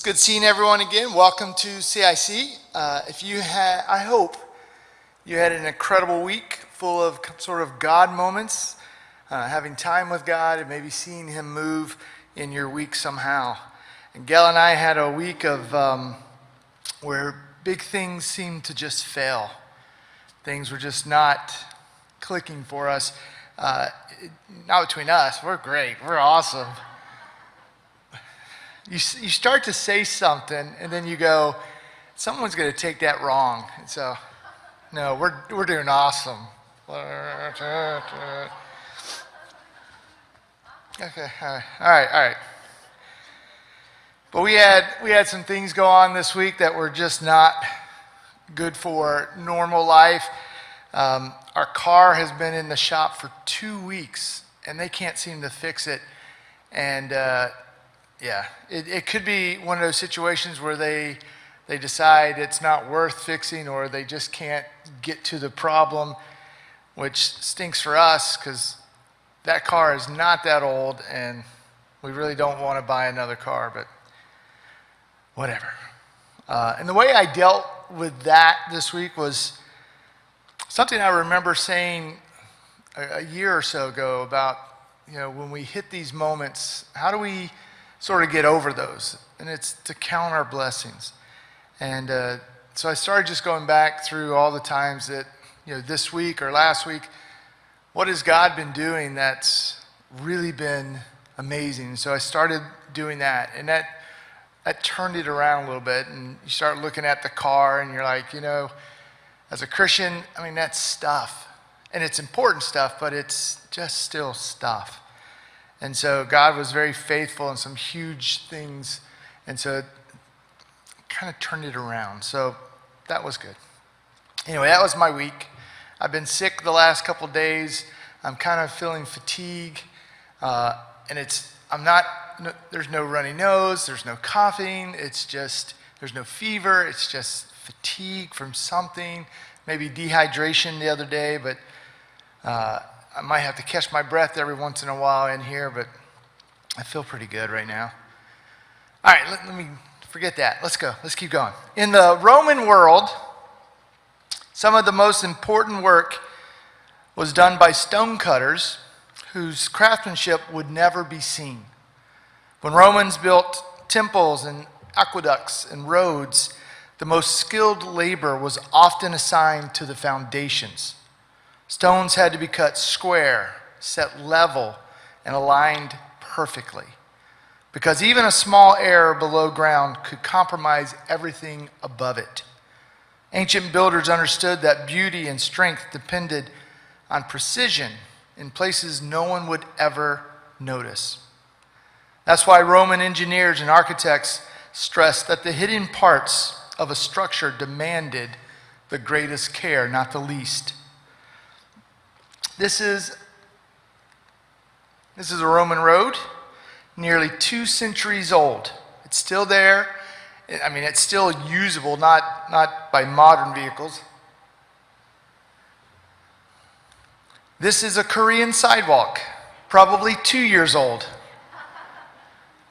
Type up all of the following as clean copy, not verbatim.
good seeing everyone again. Welcome to CIC. I hope you had an incredible week full of sort of God moments, having time with God and maybe seeing Him move in your week somehow. And Gail and I had a week of where big things seemed to just fail. Things were just not clicking for us. Not between us. We're great. We're awesome. You start to say something, and then you go, someone's going to take that wrong. And so, no, we're doing awesome. Okay, all right. But we had some things go on this week that were just not good for normal life. Our car has been in the shop for 2 weeks, and they can't seem to fix it. And it could be one of those situations where they decide it's not worth fixing, or they just can't get to the problem, which stinks for us because that car is not that old, and we really don't want to buy another car, but whatever. And the way I dealt with that this week was something I remember saying a year or so ago about, when we hit these moments, how do we sort of get over those? And it's to count our blessings. And so I started just going back through all the times that, this week or last week, what has God been doing that's really been amazing? So I started doing that, and that turned it around a little bit. And you start looking at the car, and you're like, as a Christian, that's stuff. And it's important stuff, but it's just still stuff. And so God was very faithful in some huge things. And so it kind of turned it around. So that was good. Anyway, that was my week. I've been sick the last couple of days. I'm kind of feeling fatigue. And there's no runny nose, there's no coughing. There's no fever. It's just fatigue from something. Maybe dehydration the other day, but I might have to catch my breath every once in a while in here, but I feel pretty good right now. All right, let me forget that. Let's go. Let's keep going. In the Roman world, some of the most important work was done by stonecutters whose craftsmanship would never be seen. When Romans built temples and aqueducts and roads, the most skilled labor was often assigned to the foundations. Stones had to be cut square, set level, and aligned perfectly, because even a small error below ground could compromise everything above it. Ancient builders understood that beauty and strength depended on precision in places no one would ever notice. That's why Roman engineers and architects stressed that the hidden parts of a structure demanded the greatest care, not the least. This is a Roman road, nearly 2 centuries old. It's still there. It's still usable, not by modern vehicles. This is a Korean sidewalk, probably 2 years old.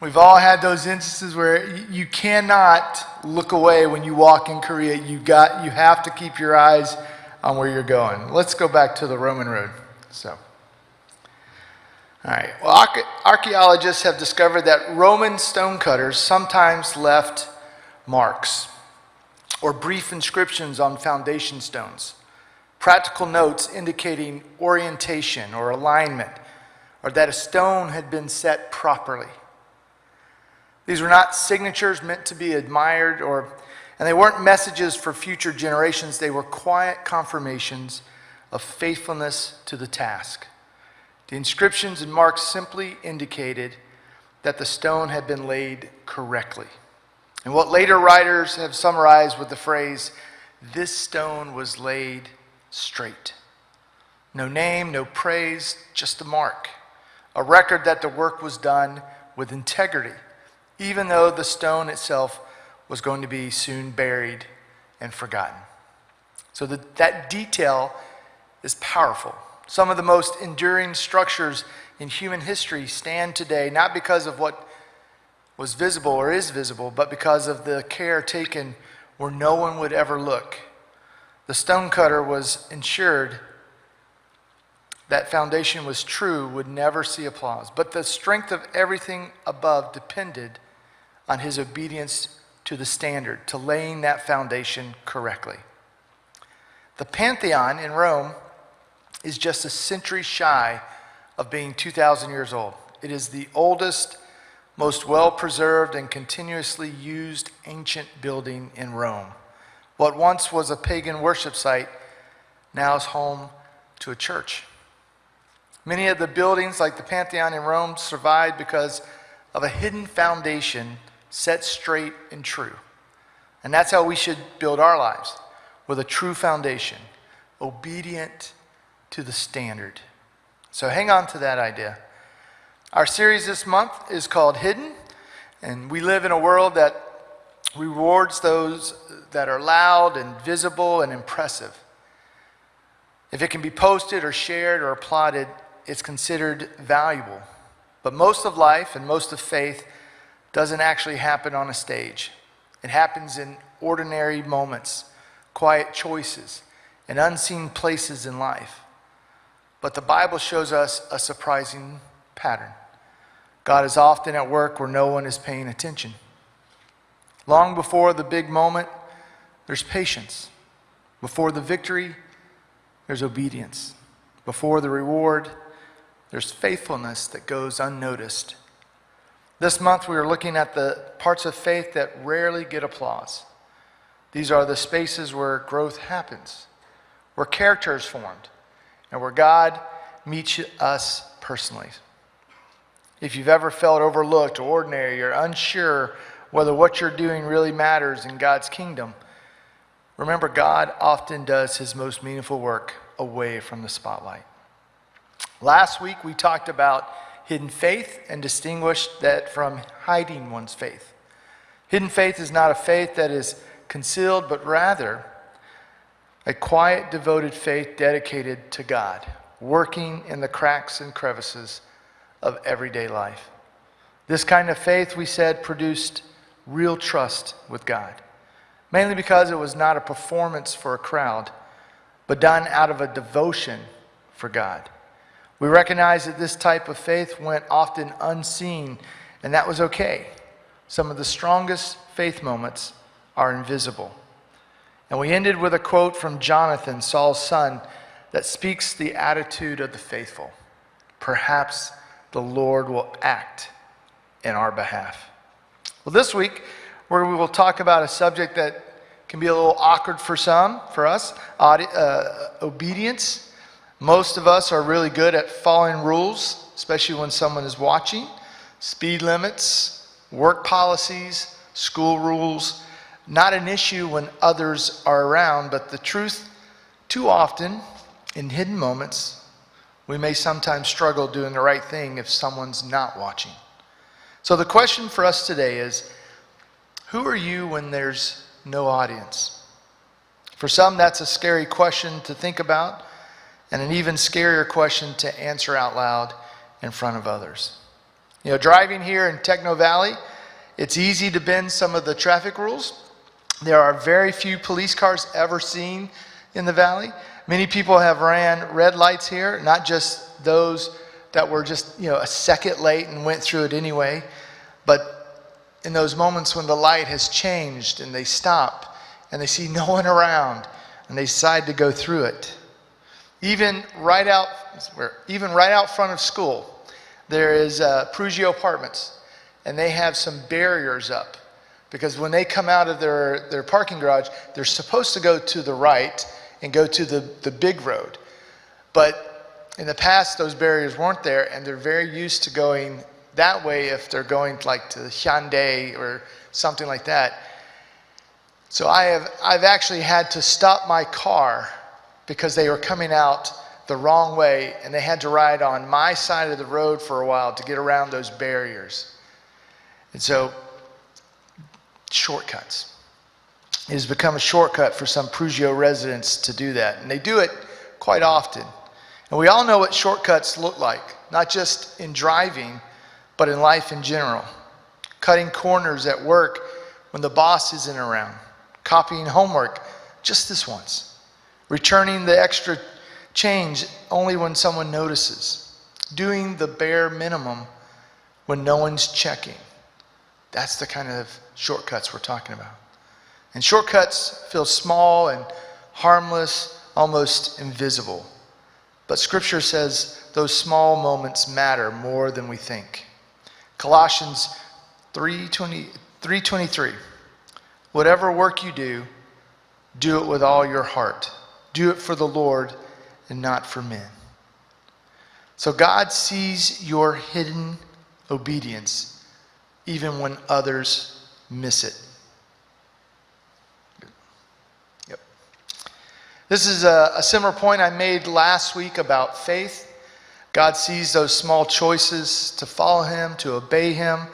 We've all had those instances where you cannot look away when you walk in Korea. You have to keep your eyes on where you're going. Let's go back to the Roman road. All right. Well, archaeologists have discovered that Roman stonecutters sometimes left marks or brief inscriptions on foundation stones, practical notes indicating orientation or alignment, or that a stone had been set properly. These were not signatures meant to be admired, and they weren't messages for future generations. They were quiet confirmations of faithfulness to the task. The inscriptions and marks simply indicated that the stone had been laid correctly. And what later writers have summarized with the phrase, "This stone was laid straight." No name, no praise, just a mark. A record that the work was done with integrity, even though the stone itself was going to be soon buried and forgotten. So that detail is powerful. Some of the most enduring structures in human history stand today not because of what was visible or is visible, but because of the care taken where no one would ever look. The stonecutter was ensured that foundation was true, would never see applause. But the strength of everything above depended on his obedience to the standard, to laying that foundation correctly. The Pantheon in Rome is just a century shy of being 2,000 years old. It is the oldest, most well-preserved and continuously used ancient building in Rome. What once was a pagan worship site now is home to a church. Many of the buildings, like the Pantheon in Rome, survived because of a hidden foundation set straight and true. And that's how we should build our lives, with a true foundation, obedient to the standard. So hang on to that idea. Our series this month is called Hidden, and we live in a world that rewards those that are loud and visible and impressive. If it can be posted or shared or applauded, it's considered valuable. But most of life and most of faith doesn't actually happen on a stage. It happens in ordinary moments, quiet choices, and unseen places in life. But the Bible shows us a surprising pattern. God is often at work where no one is paying attention. Long before the big moment, there's patience. Before the victory, there's obedience. Before the reward, there's faithfulness that goes unnoticed. This month we are looking at the parts of faith that rarely get applause. These are the spaces where growth happens, where character is formed, and where God meets us personally. If you've ever felt overlooked or ordinary or unsure whether what you're doing really matters in God's kingdom, remember God often does his most meaningful work away from the spotlight. Last week we talked about hidden faith and distinguished that from hiding one's faith. Hidden faith is not a faith that is concealed, but rather a quiet, devoted faith dedicated to God, working in the cracks and crevices of everyday life. This kind of faith, we said, produced real trust with God, mainly because it was not a performance for a crowd, but done out of a devotion for God. We recognize that this type of faith went often unseen, and that was okay. Some of the strongest faith moments are invisible. And we ended with a quote from Jonathan, Saul's son, that speaks the attitude of the faithful. Perhaps the Lord will act in our behalf. Well, this week, we will talk about a subject that can be a little awkward for some, for us, obedience. Most of us are really good at following rules, especially when someone is watching. Speed limits, work policies, school rules, not an issue when others are around, but the truth, too often, in hidden moments, we may sometimes struggle doing the right thing if someone's not watching. So the question for us today is, who are you when there's no audience? For some, that's a scary question to think about, and an even scarier question to answer out loud in front of others. You know, driving here in Techno Valley, it's easy to bend some of the traffic rules. There are very few police cars ever seen in the valley. Many people have ran red lights here, not just those that were just, a second late and went through it anyway, but in those moments when the light has changed and they stop and they see no one around and they decide to go through it. Even right out front of school, there is Prugio Apartments, and they have some barriers up because when they come out of their parking garage, they're supposed to go to the right and go to the big road. But in the past, those barriers weren't there, and they're very used to going that way if they're going like to Hyundai or something like that. So I've actually had to stop my car because they were coming out the wrong way, and they had to ride on my side of the road for a while to get around those barriers. And so, shortcuts. It has become a shortcut for some Prugio residents to do that, and they do it quite often. And we all know what shortcuts look like, not just in driving, but in life in general. cutting corners at work when the boss isn't around, copying homework just this once, returning the extra change only when someone notices, doing the bare minimum when no one's checking. That's the kind of shortcuts we're talking about. And shortcuts feel small and harmless, almost invisible. But Scripture says those small moments matter more than we think. Colossians 3:23. Whatever work you do, do it with all your heart. Do it for the Lord and not for men. So God sees your hidden obedience even when others miss it. Yep. This is a similar point I made last week about faith. God sees those small choices to follow him, to obey him,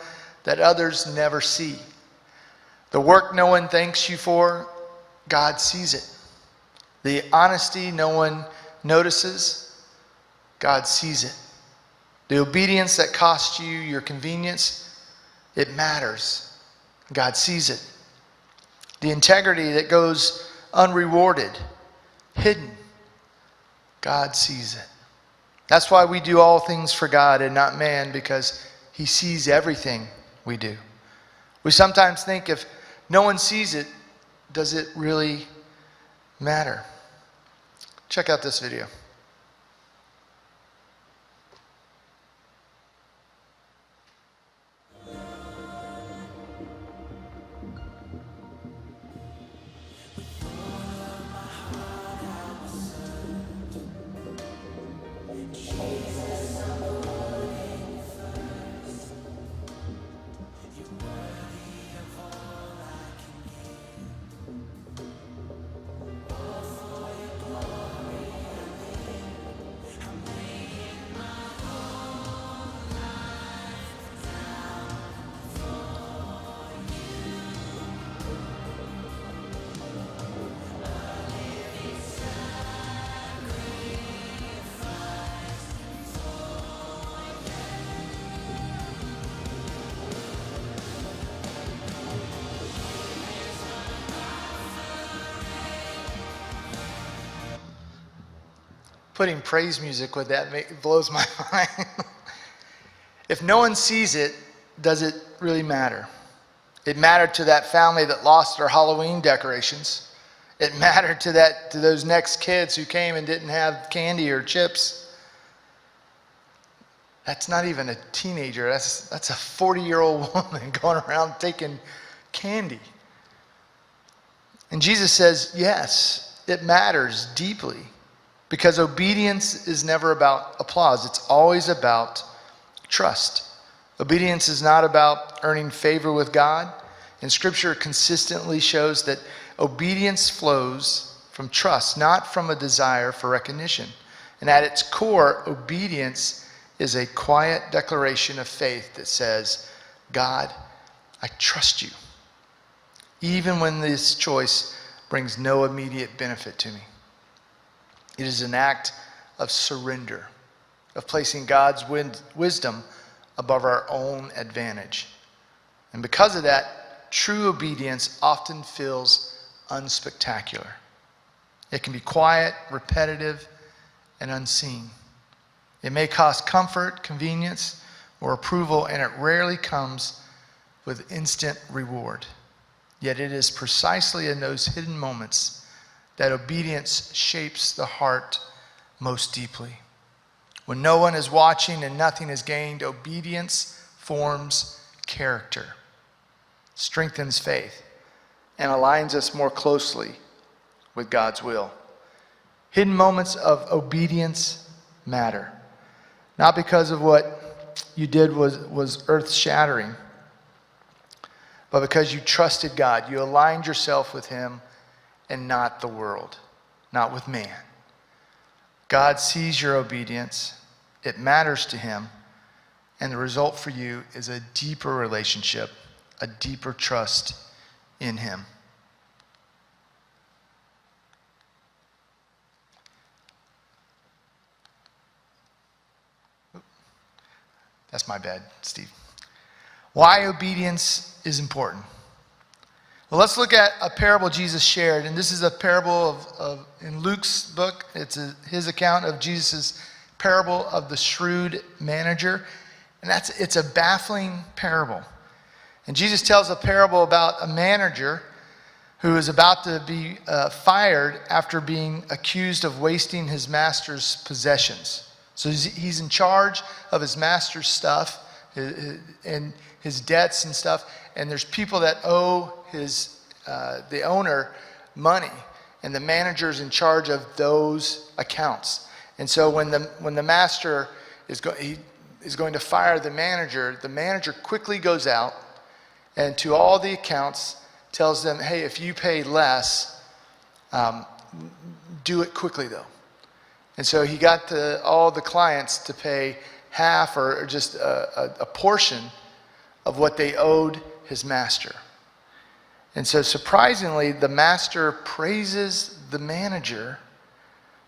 that others never see. The work no one thanks you for, God sees it. The honesty no one notices, God sees it. The obedience that costs you your convenience, it matters. God sees it. The integrity that goes unrewarded, hidden, God sees it. That's why we do all things for God and not man, because he sees everything we do. We sometimes think if no one sees it, does it really matter? Check out this video. Putting praise music with that blows my mind. If no one sees it, does it really matter? It mattered to that family that lost their Halloween decorations. It mattered to those next kids who came and didn't have candy or chips. That's not even a teenager. That's a 40-year-old woman going around taking candy. And Jesus says, yes, it matters deeply. Because obedience is never about applause. It's always about trust. Obedience is not about earning favor with God. And Scripture consistently shows that obedience flows from trust, not from a desire for recognition. And at its core, obedience is a quiet declaration of faith that says, God, I trust you, even when this choice brings no immediate benefit to me. It is an act of surrender, of placing God's wisdom above our own advantage. And because of that, true obedience often feels unspectacular. It can be quiet, repetitive, and unseen. It may cost comfort, convenience, or approval, and it rarely comes with instant reward. Yet it is precisely in those hidden moments that obedience shapes the heart most deeply. When no one is watching and nothing is gained, obedience forms character, strengthens faith, and aligns us more closely with God's will. Hidden moments of obedience matter, not because of what you did was earth-shattering, but because you trusted God. You aligned yourself with him and not the world, not with man. God sees your obedience. It matters to him. And the result for you is a deeper relationship, a deeper trust in him. That's my bad, Steve. Why obedience is important. Well, let's look at a parable Jesus shared, and this is a parable in Luke's book. It's his account of Jesus' parable of the shrewd manager, and it's a baffling parable. And Jesus tells a parable about a manager who is about to be fired after being accused of wasting his master's possessions. So he's in charge of his master's stuff and his debts and stuff, and there's people that owe the owner money, and the manager's in charge of those accounts. And so when the master is going to fire the manager quickly goes out and to all the accounts tells them, hey, if you pay less, do it quickly though. And so he got all the clients to pay half or just a portion of what they owed his master. And so surprisingly, the master praises the manager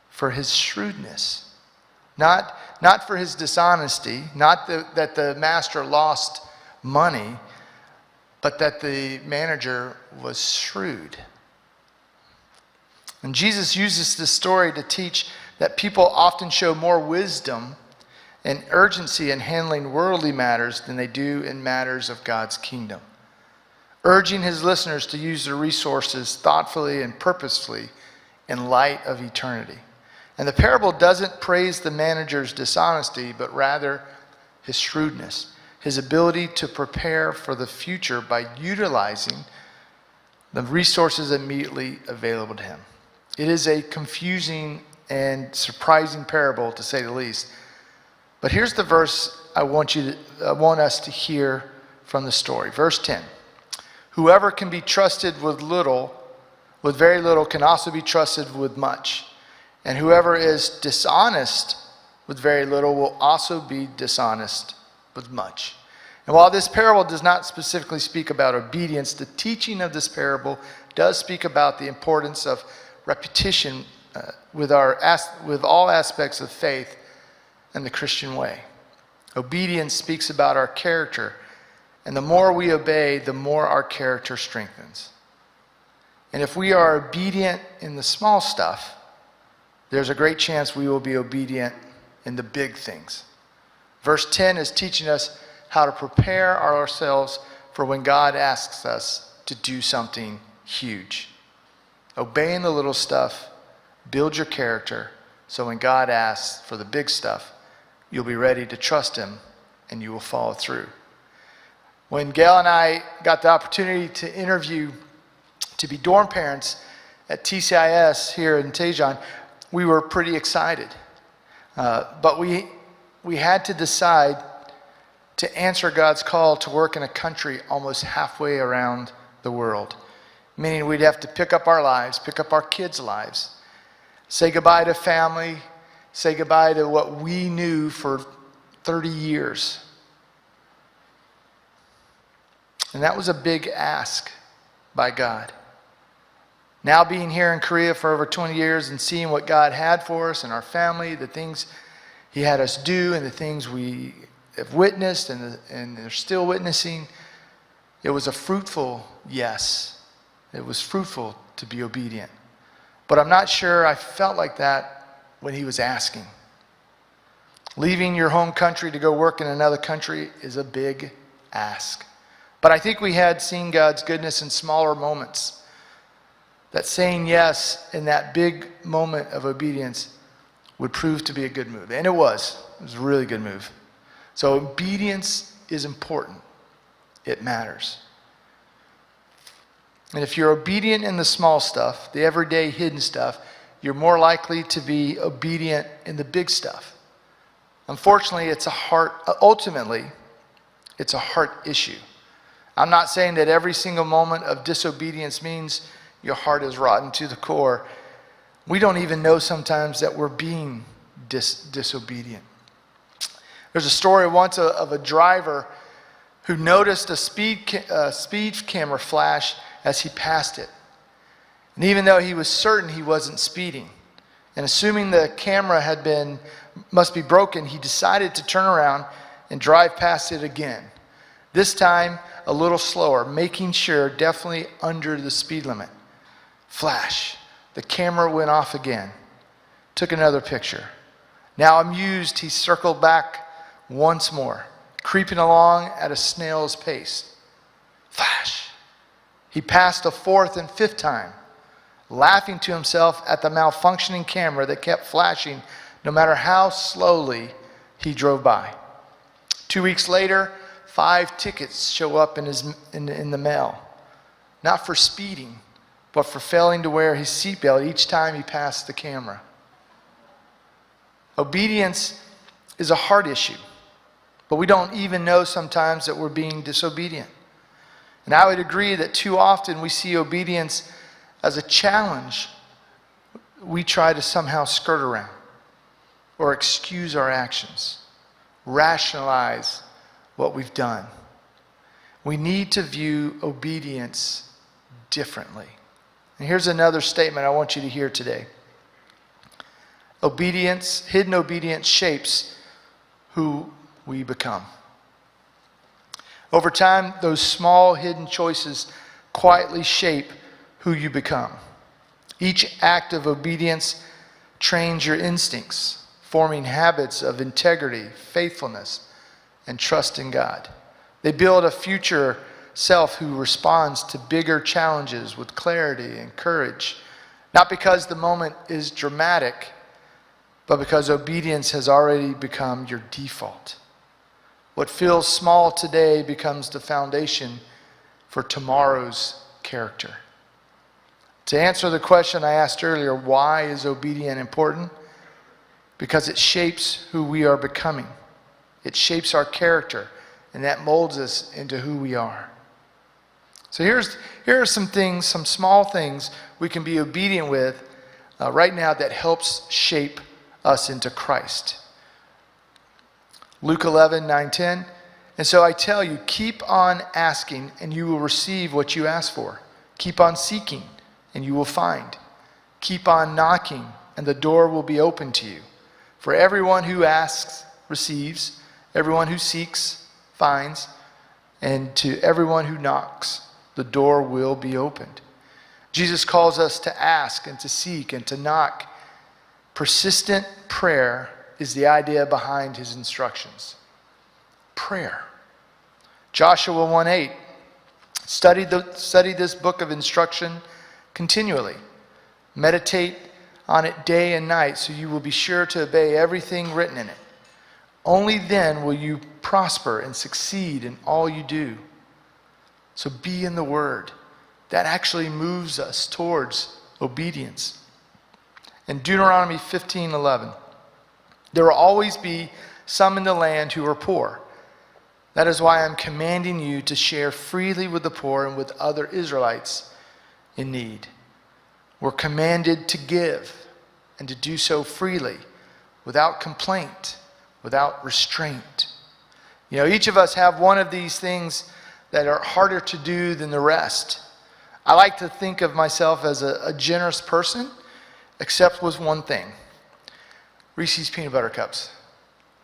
for his shrewdness. Not for his dishonesty, not that the master lost money, but that the manager was shrewd. And Jesus uses this story to teach that people often show more wisdom and urgency in handling worldly matters than they do in matters of God's kingdom, urging his listeners to use their resources thoughtfully and purposefully in light of eternity. And the parable doesn't praise the manager's dishonesty, but rather his shrewdness, his ability to prepare for the future by utilizing the resources immediately available to him. It is a confusing and surprising parable, to say the least. But here's the verse I want us to hear from the story. Verse 10. Whoever can be trusted with very little can also be trusted with much. And whoever is dishonest with very little will also be dishonest with much. And while this parable does not specifically speak about obedience, the teaching of this parable does speak about the importance of repetition with all aspects of faith and the Christian way. Obedience speaks about our character, and the more we obey, the more our character strengthens. And if we are obedient in the small stuff, there's a great chance we will be obedient in the big things. Verse 10 is teaching us how to prepare ourselves for when God asks us to do something huge. Obey in the little stuff, build your character, so when God asks for the big stuff, you'll be ready to trust him and you will follow through. When Gail and I got the opportunity to interview to be dorm parents at TCIS here in Taejon, we were pretty excited. But we had to decide to answer God's call to work in a country almost halfway around the world. Meaning we'd have to pick up our lives, pick up our kids' lives, say goodbye to family, say goodbye to what we knew for 30 years. And that was a big ask by God. Now being here in Korea for over 20 years and seeing what God had for us and our family, the things he had us do and the things we have witnessed and are still witnessing, it was a fruitful yes. It was fruitful to be obedient. But I'm not sure I felt like that when he was asking. Leaving your home country to go work in another country is a big ask. But I think we had seen God's goodness in smaller moments. That saying yes in that big moment of obedience would prove to be a good move. And it was. It was a really good move. So obedience is important. It matters. And if you're obedient in the small stuff, the everyday hidden stuff, you're more likely to be obedient in the big stuff. Unfortunately, ultimately, it's a heart issue. I'm not saying that every single moment of disobedience means your heart is rotten to the core. We don't even know sometimes that we're being disobedient. There's a story once of a driver who noticed a speed camera flash as he passed it. And even though he was certain he wasn't speeding, and assuming the camera must be broken, he decided to turn around and drive past it again, This time, a little slower, making sure definitely under the speed limit. Flash. The camera went off again. Took another picture. Now amused, he circled back once more, creeping along at a snail's pace. Flash. He passed a fourth and fifth time, laughing to himself at the malfunctioning camera that kept flashing no matter how slowly he drove by. 2 weeks later, 5 tickets show up in the mail. Not for speeding, but for failing to wear his seatbelt each time he passed the camera. Obedience is a hard issue, but we don't even know sometimes that we're being disobedient. And I would agree that too often we see obedience as a challenge we try to somehow skirt around or excuse our actions, rationalize what we've done. We need to view obedience differently. And here's another statement I want you to hear today. Obedience, hidden obedience shapes who we become. Over time, those small hidden choices quietly shape who you become. Each act of obedience trains your instincts, forming habits of integrity, faithfulness, and trust in God. They build a future self who responds to bigger challenges with clarity and courage, not because the moment is dramatic, but because obedience has already become your default. What feels small today becomes the foundation for tomorrow's character. To answer the question I asked earlier, why is obedience important? Because it shapes who we are becoming. It shapes our character, and that molds us into who we are. So here are some things, some small things we can be obedient with right now that helps shape us into Christ. Luke 11:9-10. And so I tell you, keep on asking, and you will receive what you ask for. Keep on seeking, and you will find. Keep on knocking, and the door will be open to you. For everyone who asks receives, everyone who seeks finds, and to everyone who knocks, the door will be opened. Jesus calls us to ask and to seek and to knock. Persistent prayer is the idea behind his instructions. Prayer. Joshua 1:8. Study this book of instruction continually. Meditate on it day and night so you will be sure to obey everything written in it. Only then will you prosper and succeed in all you do. So be in the Word. That actually moves us towards obedience. In Deuteronomy 15:11, there will always be some in the land who are poor. That is why I'm commanding you to share freely with the poor and with other Israelites in need. We're commanded to give and to do so freely, without complaint, without restraint. You know, each of us have one of these things that are harder to do than the rest. I like to think of myself as a generous person, except with one thing. Reese's peanut butter cups.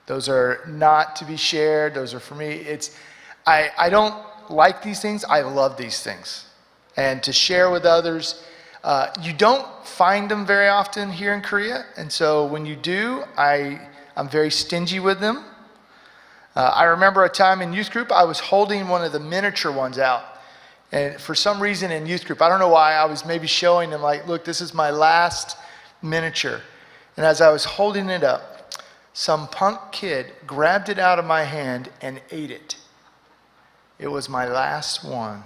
Those are not to be shared. Those are for me. I don't like these things. I love these things. And to share with others, you don't find them very often here in Korea. And so when you do, I'm very stingy with them. I remember a time in youth group, I was holding one of the miniature ones out. And for some reason in youth group, I don't know why, I was maybe showing them like, look, this is my last miniature. And as I was holding it up, some punk kid grabbed it out of my hand and ate it. It was my last one,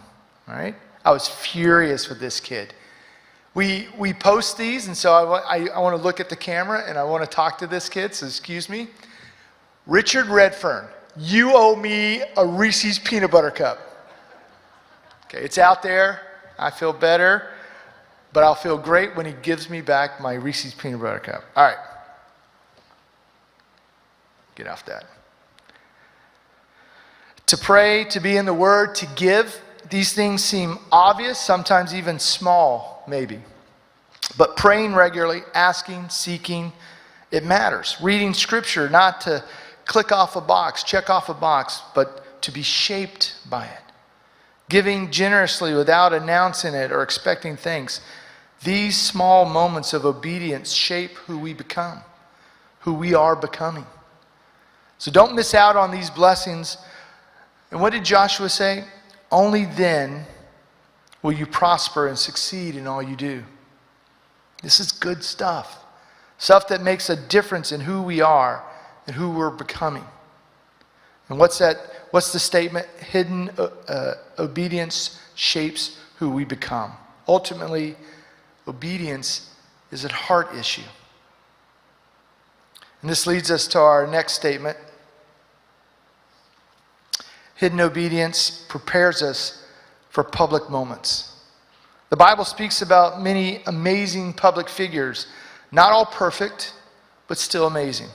right? I was furious with this kid. We post these, and so I want to look at the camera, and I want to talk to this kid, so excuse me. Richard Redfern, you owe me a Reese's peanut butter cup. Okay, it's out there. I feel better, but I'll feel great when he gives me back my Reese's peanut butter cup. All right. Get off that. To pray, to be in the Word, to give, these things seem obvious, sometimes even small, maybe. But praying regularly, asking, seeking, it matters. Reading Scripture, not to click off a box, check off a box, but but to be shaped by it. Giving generously without announcing it or expecting thanks. These small moments of obedience shape who we become, who we are becoming. So don't miss out on these blessings. And what did Joshua say? Only then will you prosper and succeed in all you do. This is good stuff. Stuff that makes a difference in who we are and who we're becoming. And what's that? What's the statement? Hidden obedience shapes who we become. Ultimately, obedience is a heart issue. And this leads us to our next statement. Hidden obedience prepares us for public moments. The Bible speaks about many amazing public figures, not all perfect, but still amazing.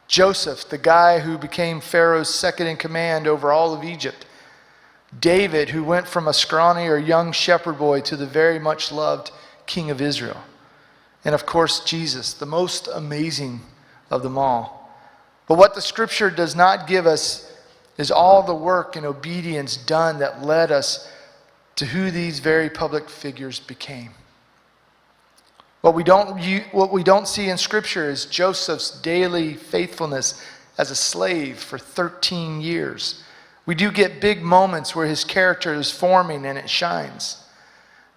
Joseph, the guy who became Pharaoh's second in command over all of Egypt. David, who went from a scrawny or young shepherd boy to the very much loved King of Israel. And of course, Jesus, the most amazing of them all. But what the scripture does not give us is all the work and obedience done that led us to who these very public figures became. What we don't see in Scripture is Joseph's daily faithfulness as a slave for 13 years. We do get big moments where his character is forming and it shines.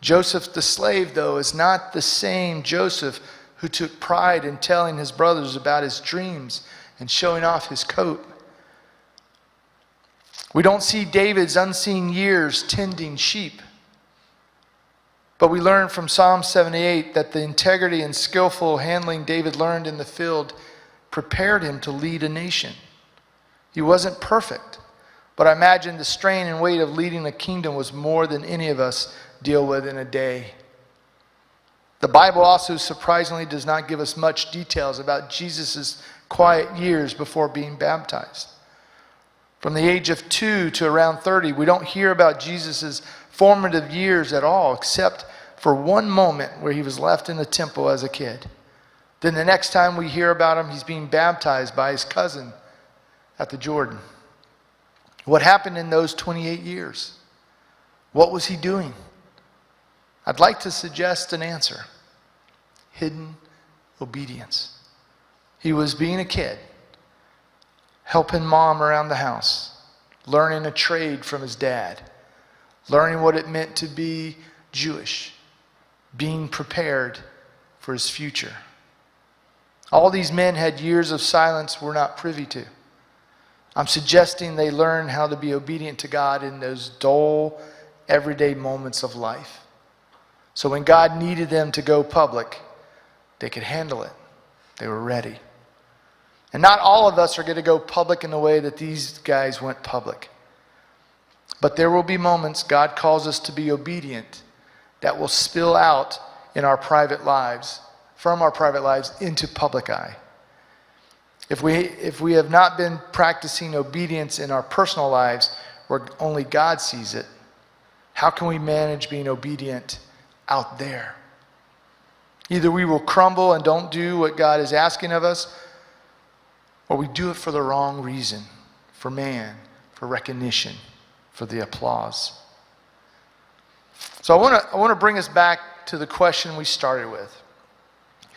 Joseph the slave, though, is not the same Joseph who took pride in telling his brothers about his dreams and showing off his coat. We don't see David's unseen years tending sheep. But we learn from Psalm 78 that the integrity and skillful handling David learned in the field prepared him to lead a nation. He wasn't perfect, but I imagine the strain and weight of leading a kingdom was more than any of us deal with in a day. The Bible also surprisingly does not give us much details about Jesus' quiet years before being baptized. From the age of 2 to around 30, we don't hear about Jesus' formative years at all, except for one moment where he was left in the temple as a kid. Then the next time we hear about him, he's being baptized by his cousin at the Jordan. What happened in those 28 years? What was he doing? I'd like to suggest an answer. Hidden obedience. He was being a kid, helping mom around the house, learning a trade from his dad, learning what it meant to be Jewish, being prepared for his future. All these men had years of silence we're not privy to. I'm suggesting they learned how to be obedient to God in those dull, everyday moments of life. So when God needed them to go public, they could handle it. They were ready. And not all of us are going to go public in the way that these guys went public. But there will be moments God calls us to be obedient that will spill out in our private lives, from our private lives into public eye. If we have not been practicing obedience in our personal lives where only God sees it, how can we manage being obedient out there? Either we will crumble and don't do what God is asking of us, or we do it for the wrong reason, for man, for recognition, for the applause. So I want to bring us back to the question we started with.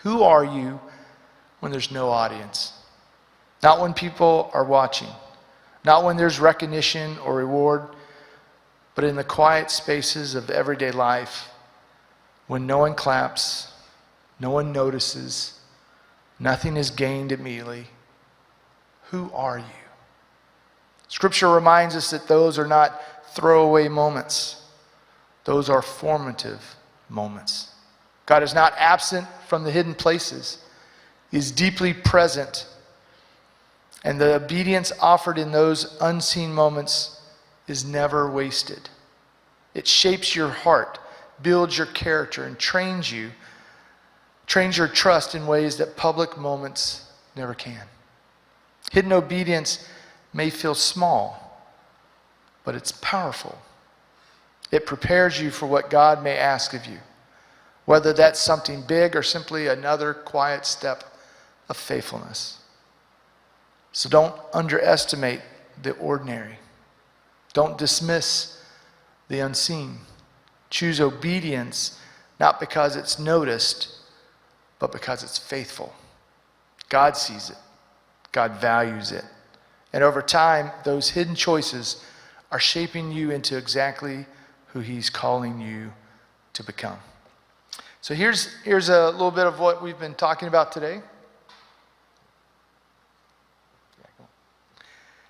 Who are you when there's no audience? Not when people are watching. Not when there's recognition or reward, but in the quiet spaces of everyday life, when no one claps, no one notices, nothing is gained immediately. Who are you? Scripture reminds us that those are not throwaway moments. Those are formative moments. God is not absent from the hidden places. He is deeply present. And the obedience offered in those unseen moments is never wasted. It shapes your heart, builds your character, and trains your trust in ways that public moments never can. Hidden obedience may feel small, but it's powerful. It prepares you for what God may ask of you, whether that's something big or simply another quiet step of faithfulness. So don't underestimate the ordinary. Don't dismiss the unseen. Choose obedience, not because it's noticed, but because it's faithful. God sees it. God values it. And over time, those hidden choices are shaping you into exactly who he's calling you to become. So here's a little bit of what we've been talking about today.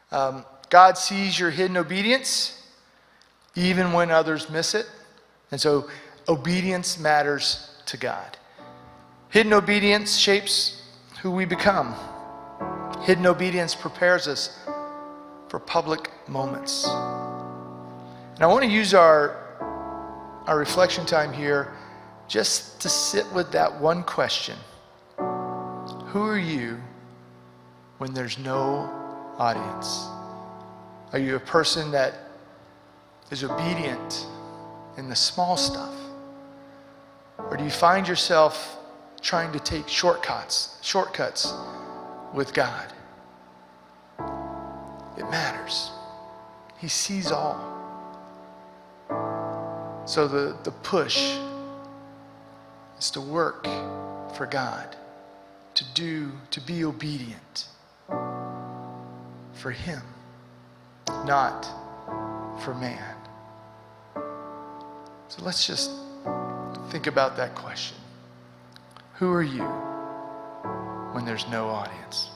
God sees your hidden obedience, even when others miss it. And so obedience matters to God. Hidden obedience shapes who we become. Hidden obedience prepares us for public moments. And I want to use our reflection time here just to sit with that one question. Who are you when there's no audience? Are you a person that is obedient in the small stuff? Or do you find yourself trying to take shortcuts with God? It matters. He sees all. So the push is to work for God, to be obedient for him, not for man. So let's just think about that question. Who are you when there's no audience?